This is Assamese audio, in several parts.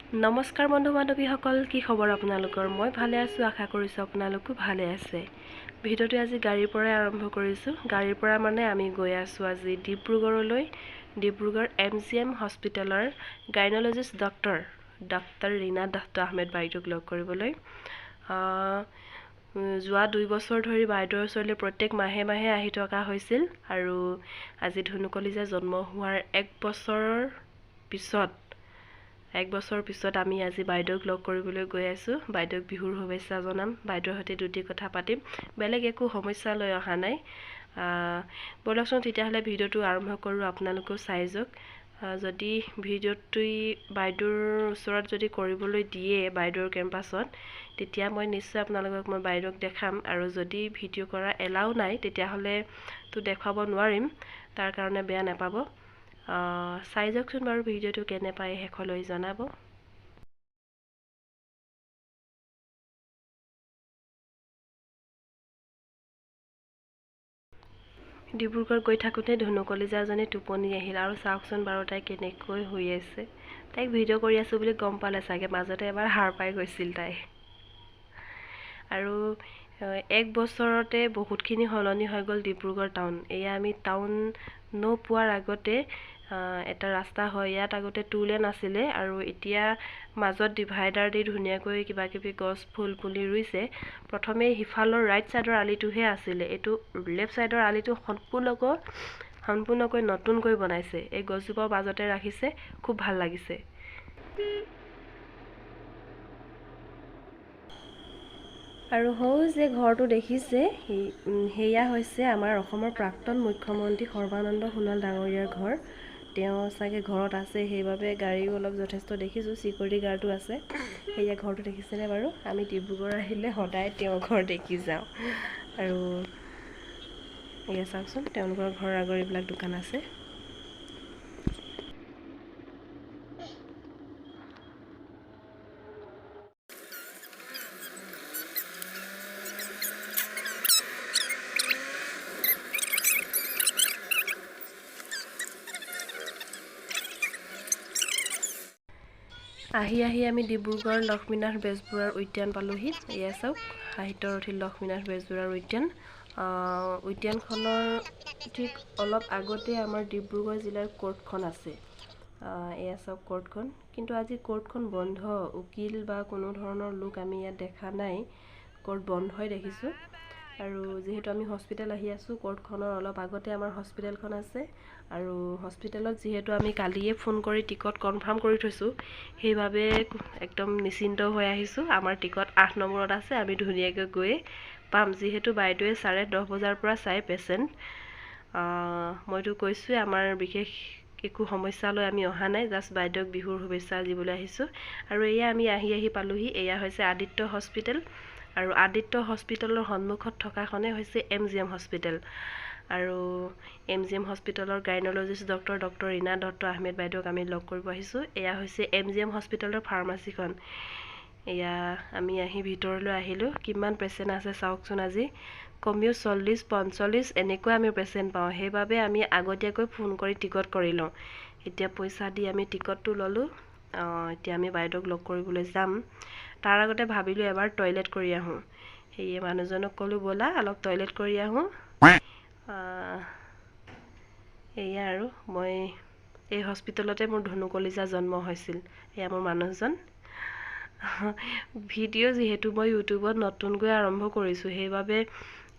নমস্কাৰ বন্ধু বান্ধৱীসকল, কি খবৰ আপোনালোকৰ? মই ভালে আছোঁ, আশা কৰিছোঁ আপোনালোকো ভালে আছে। ভিডিঅ'টো আজি গাড়ীৰ পৰাই আৰম্ভ কৰিছোঁ। গাড়ীৰ পৰা মানে আমি গৈ আছোঁ আজি ডিব্ৰুগড়লৈ। ডিব্ৰুগড় MGM হস্পিটেলৰ গাইনলজিষ্ট ডক্টৰ ৰীনা দত্ত আহমেদ বাইদেউক লগ কৰিবলৈ। যোৱা 2 বছৰ ধৰি বাইদেউৰ ওচৰলৈ প্ৰত্যেক মাহে মাহে আহি থকা হৈছিল আৰু আজি ধুনুকলিজা জন্ম হোৱাৰ 1 বছৰ পিছত আমি আজি বাইদেউক লগ কৰিবলৈ গৈ আছোঁ। বাইদেউক বিহুৰ শুভেচ্ছা জনাম। বাইদেউৰ সৈতে দুটি কথা পাতিম, বেলেগ একো সমস্যা লৈ অহা নাই। বলকচোন তেতিয়াহ'লে ভিডিঅ'টো আৰম্ভ কৰোঁ, আপোনালোকেও চাই যাওক। যদি ভিডিঅ'টো বাইদেউৰ ওচৰত যদি কৰিবলৈ দিয়ে বাইদেউৰ কেম্পাছত, তেতিয়া মই নিশ্চয় আপোনালোকক বাইদেউক দেখাম। আৰু যদি ভিডিঅ' কৰা এলাও নাই তেতিয়াহ'লে তো দেখুৱাব নোৱাৰিম, তাৰ কাৰণে বেয়া নাপাব। চাই যাওকচোন বাৰু ভিডিঅ'টো কেনে পায় শেষলৈ জনাব। ডিব্ৰুগড় গৈ থাকোঁতে ধুনুকলিজাজনী টোপনি আহিল আৰু চাওকচোন বাৰু তাই কেনেকৈ শুই আছে। তাইক ভিডিঅ' কৰি আছোঁ বুলি গম পালে চাগে, মাজতে এবাৰ সাৰ পাই গৈছিল তাই। আৰু 1 বছৰতে বহুতখিনি সলনি হৈ গ'ল ডিব্ৰুগড় টাউন। এয়া আমি টাউন নোপোৱাৰ আগতে এটা ৰাস্তা হয়, ইয়াত আগতে 2 লেন আছিলে আৰু এতিয়া মাজত ডিভাইডাৰ দি ধুনীয়াকৈ কিবাকিবি গছ ফুল পুলি ৰুইছে। প্ৰথমে সিফালৰ ৰাইট ছাইডৰ আলিটোহে আছিলে, এইটো লেফ্ট ছাইডৰ আলিটো সম্পূৰ্ণকৈ নতুনকৈ বনাইছে। এই গছজোপাও মাজতে ৰাখিছে, খুব ভাল লাগিছে। আৰু যে ঘৰটো দেখিছে, সেয়া হৈছে আমাৰ অসমৰ প্ৰাক্তন মুখ্যমন্ত্ৰী সৰ্বানন্দ সোণোৱাল ডাঙৰীয়াৰ ঘৰ। তেওঁ চাগে ঘৰত আছে, সেইবাবে গাড়ীও অলপ যথেষ্ট দেখিছোঁ, চিকিউৰিটি গাৰ্ডো আছে। সেয়া ঘৰটো দেখিছেনে বাৰু? আমি ডিব্ৰুগড় আহিলে সদায় তেওঁৰ ঘৰ দেখি যাওঁ। আৰু এয়া চাওকচোন, তেওঁলোকৰ ঘৰৰ আগৰ এইবিলাক দোকান আছে। আহি আমি ডিব্ৰুগড় লক্ষ্মীনাথ বেজবৰুৱাৰ উদ্যান পালোহি। এয়া চাওক, সাহিত্যৰথী লক্ষ্মীনাথ বেজবৰুৱাৰ উদ্যান। উদ্যানখনৰ ঠিক অলপ আগতে আমাৰ ডিব্ৰুগড় জিলাৰ কোৰ্টখন আছে। এয়া চাওক কোৰ্টখন, কিন্তু আজি কোৰ্টখন বন্ধ। উকিল বা কোনো ধৰণৰ লোক আমি ইয়াত দেখা নাই, কোৰ্ট বন্ধই দেখিছোঁ। আৰু যিহেতু আমি হস্পিটেল আহি আছোঁ, কোৰ্টখনৰ অলপ আগতে আমাৰ হস্পিটেলখন আছে। আৰু হস্পিটেলত যিহেতু আমি কালিয়ে ফোন কৰি টিকট কনফাৰ্ম কৰি থৈছোঁ, সেইবাবে একদম নিশ্চিন্ত হৈ আহিছোঁ। আমাৰ টিকট 8 নম্বৰত আছে, আমি ধুনীয়াকৈ গৈ পাম। যিহেতু বাইদেৱে 10:30 বজাৰ পৰা চাই পেচেণ্ট। মইতো কৈছোঁৱে, আমাৰ বিশেষ একো সমস্যা লৈ আমি অহা নাই, জাষ্ট বাইদেউক বিহুৰ শুভেচ্ছা দিবলৈ আহিছোঁ। আৰু এয়া আমি আহি পালোহি। এয়া হৈছে আদিত্য হস্পিটেল, আৰু আদিত্য হস্পিটেলৰ সন্মুখত থকাখনে হৈছে MGM হস্পিটেল। আৰু MGM হস্পিটেলৰ গাইনলজিষ্ট ডক্টৰ ৰীনা দত্ত আহমেদ বাইদেউক আমি লগ কৰিব আহিছোঁ। এয়া হৈছে MGM হস্পিটেলৰ ফাৰ্মাচীখন। এয়া আমি আহি ভিতৰলৈ আহিলোঁ। কিমান পেচেণ্ট আছে চাওকচোন, আজি কমেও 40-45 এনেকুৱা আমি পেচেণ্ট পাওঁ। সেইবাবে আমি আগতীয়াকৈ ফোন কৰি টিকট কৰি লওঁ। এতিয়া পইচা দি আমি টিকটটো ল'লোঁ। এতিয়া আমি বাইদেউক লগ কৰিবলৈ যাম। তাৰ আগতে ভাবিলোঁ এবাৰ টয়লেট কৰি আহোঁ। সেয়ে মানুহজনক ক'লোঁ, ব'লা অলপ টয়লেট কৰি আহোঁ। এয়া আৰু মই এই হস্পিটেলতে মোৰ ধনুকলিজা জন্ম হৈছিল। এয়া মোৰ মানুহজন। ভিডিঅ' যিহেতু মই ইউটিউবত নতুনকৈ আৰম্ভ কৰিছোঁ, সেইবাবে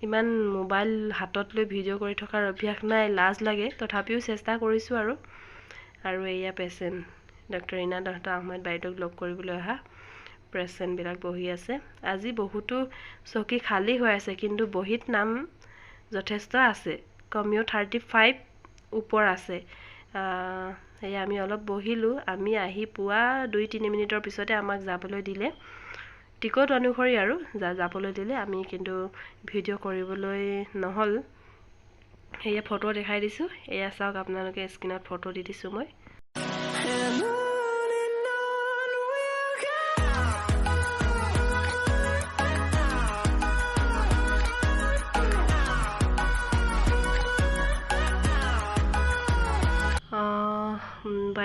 ইমান মোবাইল হাতত লৈ ভিডিঅ' কৰি থকাৰ অভ্যাস নাই, লাজ লাগে। তথাপিও চেষ্টা কৰিছোঁ আৰু এয়া পেচেণ্ট ডক্টৰ ৰীনা দত্ত আহমেদ বাইদেউক লগ কৰিবলৈ অহা পেচেণ্টবিলাক বহি আছে। আজি বহুতো চকী খালী হৈ আছে, কিন্তু বহীত নাম যথেষ্ট আছে, কমেও 35 ওপৰ আছে। সেয়া আমি অলপ বহিলোঁ। আমি আহি পোৱা 2-3 মিনিটৰ পিছতে আমাক যাবলৈ দিলে, টিকট অনুসৰি আৰু যাবলৈ দিলে। আমি কিন্তু ভিডিঅ' কৰিবলৈ নহ'ল। সেয়া ফটো দেখাই দিছোঁ। এয়া চাওক, আপোনালোকে স্ক্ৰীণত ফটো দি দিছোঁ মই।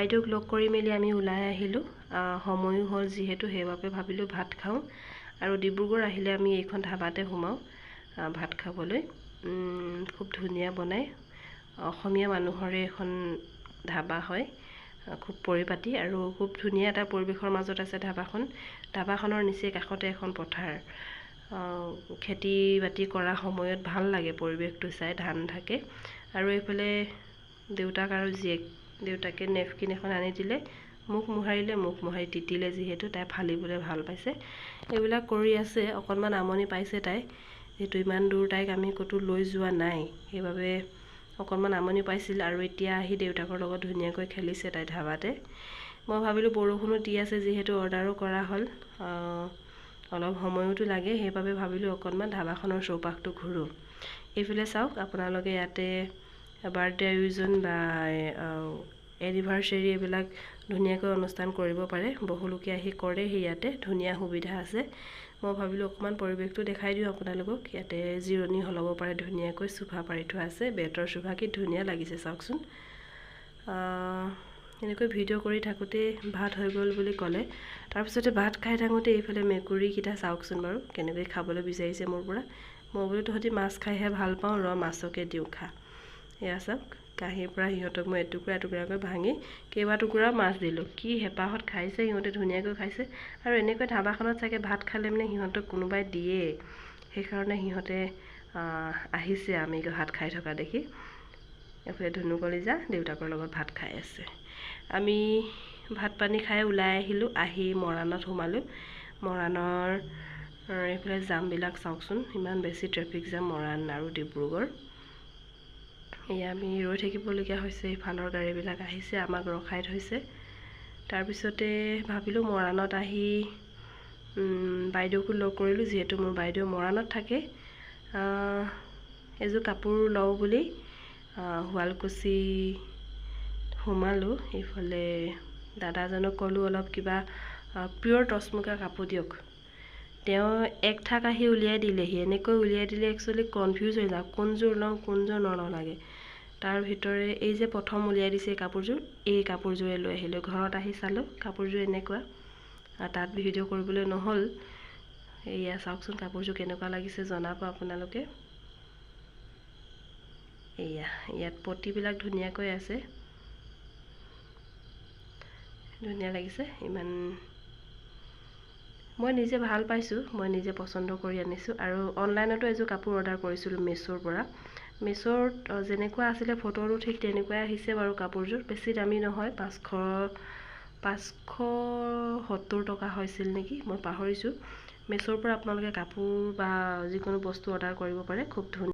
বাইদেউক লগ কৰি মেলি আমি ওলাই আহিলোঁ। সময়ো হ'ল যিহেতু, সেইবাবে ভাবিলোঁ ভাত খাওঁ, আৰু ডিব্ৰুগড় আহিলে আমি এইখন ধাবাতে সোমাওঁ ভাত খাবলৈ। খুব ধুনীয়া বনায়, অসমীয়া মানুহৰে এখন ধাবা হয়, খুব পৰিপাটি আৰু খুব ধুনীয়া এটা পৰিৱেশৰ মাজত আছে ধাবাখন। ধাবাখনৰ নিচেই কাষতে এখন পথাৰ, খেতি বাতি কৰা সময়ত ভাল লাগে পৰিৱেশটো চাই, ধান থাকে। আৰু এইফালে দেউতাক আৰু জীয়েক, দেউতাকে নেপকিন এখন আনি দিলে, মুখ মোহাৰিলে, মুখ মোহাৰি তিতিলে যিহেতু, তাই ফালিবলৈ ভাল পাইছে। এইবিলাক কৰি আছে, অকণমান আমনি পাইছে তাই, যিহেতু ইমান দূৰ তাইক আমি ক'তো লৈ যোৱা নাই, সেইবাবে অকণমান আমনি পাইছিল। আৰু এতিয়া আহি দেউতাকৰ লগত ধুনীয়াকৈ খেলিছে তাই ধাবাতে। মই ভাবিলোঁ বৰষুণো দি আছে যিহেতু, অৰ্ডাৰো কৰা হ'ল, অলপ সময়তো লাগে, সেইবাবে ভাবিলোঁ অকণমান ধাবাখনৰ চৌপাশটো ঘূৰোঁ। এইফালে চাওক আপোনালোকে, ইয়াতে বাৰ্থডে আয়োজন বা এনিভাৰ্চেৰী এইবিলাক ধুনীয়াকৈ অনুষ্ঠান কৰিব পাৰে, বহুলোকে আহি কৰেহি ইয়াতে, ধুনীয়া সুবিধা আছে। মই ভাবিলোঁ অকণমান পৰিৱেশটো দেখাই দিওঁ আপোনালোকক। ইয়াতে জিৰণি ল'ব পাৰে, ধুনীয়াকৈ চোফা পাৰি থোৱা আছে, বেতৰ চোফা, কি ধুনীয়া লাগিছে চাওকচোন। এনেকৈ ভিডিঅ' কৰি থাকোঁতে ভাত হৈ গ'ল বুলি ক'লে। তাৰপিছতে ভাত খাই থাকোঁতে এইফালে মেকুৰীকেইটা চাওকচোন বাৰু কেনেকৈ খাবলৈ বিচাৰিছে মোৰ পৰা। মই বোলো তহঁতি মাছ খাইহে ভাল পাওঁ, মাছকে দিওঁ খা। এয়া চাওক, কাঁহীৰ পৰা সিহঁতক মই এটুকুৰা এটুকুৰাকৈ ভাঙি কেইবাটুকুৰাও মাছ দিলোঁ। কি হেঁপাহত খাইছে সিহঁতে, ধুনীয়াকৈ খাইছে। আৰু এনেকৈ ধাবাখনত চাগে ভাত খালে মানে সিহঁতক কোনোবাই দিয়ে, সেইকাৰণে সিহঁতে আহিছে আমি ভাত খাই থকা দেখি। এইফালে ধুনু কলিজা দেউতাকৰ লগত ভাত খাই আছে। আমি ভাত পানী খাই ওলাই আহিলোঁ, আহি মৰাণত সোমালোঁ। মৰাণৰ এইফালে জামবিলাক চাওকচোন, ইমান বেছি ট্ৰেফিক জাম মৰাণ আৰু ডিব্ৰুগড়। এয়া আমি ৰৈ থাকিবলগীয়া হৈছে, ইফালৰ গাড়ীবিলাক আহিছে, আমাক ৰখাই থৈছে। তাৰপিছতে ভাবিলোঁ মৰাণত আহি বাইদেউকো লগ কৰিলোঁ, যিহেতু মোৰ বাইদেউ মৰাণত থাকে। এযোৰ কাপোৰ লওঁ বুলি শুৱালকুছি সোমালোঁ। এইফালে দাদাজনক ক'লোঁ অলপ কিবা পিয়ৰ টচমুগা কাপোৰ দিয়ক। তেওঁ এক ঠাক আহি উলিয়াই দিলেহি, এনেকৈ উলিয়াই দিলে একচুৱেলি কনফিউজ হৈ যাওঁ, কোনযোৰ লওঁ কোনযোৰ নলওঁ লাগে। তাৰ ভিতৰে এই যে প্ৰথম উলিয়াই দিছে এই কাপোৰযোৰ, এই কাপোৰযোৰে লৈ আহিলোঁ। ঘৰত আহি চালোঁ কাপোৰযোৰ এনেকুৱা, তাত ভিডিঅ' কৰিবলৈ নহ'ল। এয়া চাওকচোন কাপোৰযোৰ কেনেকুৱা লাগিছে জনাব আপোনালোকে। এয়া ইয়াত পটিবিলাক ধুনীয়াকৈ আছে, ধুনীয়া লাগিছে ইমান, মই নিজে ভাল পাইছোঁ, মই নিজে পচন্দ কৰি আনিছোঁ। আৰু অনলাইনতো এযোৰ কাপোৰ অৰ্ডাৰ কৰিছিলোঁ মেছোৰ পৰা। মেছোত যেনেকুৱা আছিলে ফটোটো ঠিক তেনেকুৱাই আহিছে বাৰু। কাপোৰযোৰ বেছি দামী নহয়, 570 টকা হৈছিল নেকি, মই পাহৰিছোঁ। মেছোৰ পৰা আপোনালোকে কাপোৰ বা যিকোনো বস্তু অৰ্ডাৰ কৰিব পাৰে, খুব ধুনীয়া।